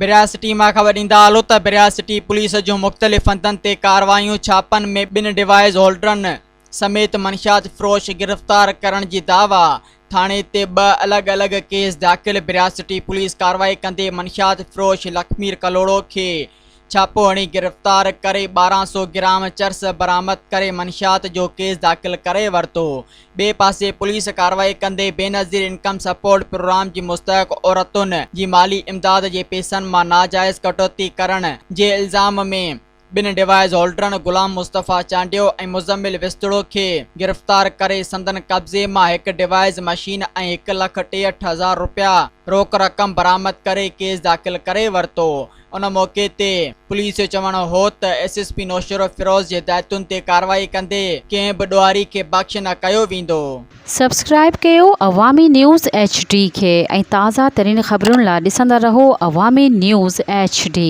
ڀرياسٽي مان خبر ڏيندا हलो त ڀرياسٽي पुलिस जो मुख़्तलिफ़ हंधन ते कारवायूं छापन में 2 डिवाइस होल्डरन समेत मनशियात फ़रोश गिरफ़्तार करण जी दावा। थाणे ते 2 अलग अलग केस दाख़िल। ڀرياسٽي पुलिस कारवाई कंदे मनशियात फ़रोश लखमीर कलोड़ो खे छापो हणी गिरफ़्तार करे 1200 ग्राम चर्स बरामद करे मनशियात जो केस दाख़िल करे वरतो। बे पासे पुलिस कारवाई कंदे बेनज़ीर इनकम सपोर्ट प्रोग्राम जी मुस्तहक औरतुन जी माली इमदाद जे पैसन मां नाजायज़ कटौती करण जे इल्ज़ाम में 2 डिवाइस होल्डरन गुलाम मुस्तफ़ा चांडियो ऐं मुज़म्मिल विस्तड़ो खे गिरफ़्तार करे संदन कब्ज़े मां 1 डिवाइस मशीन ऐं 1,63,000 रुपया रोक रक़म बरामद करे केस दाख़िल करे वरतो। उन मौके ते पुलिस जो चवण हो त SSP नौशरो फिरोज़ जे हिदायतुनि ते कारवाई कंदे कंहिं बि ॾोहारी खे बख़्श न कयो वेंदो। सब्सक्राइब कयो अवामी न्यूज़ HD खे ऐं ताज़ा तरीन ख़बरुनि लाइ ॾिसंदा रहो अवामी न्यूज़ HD।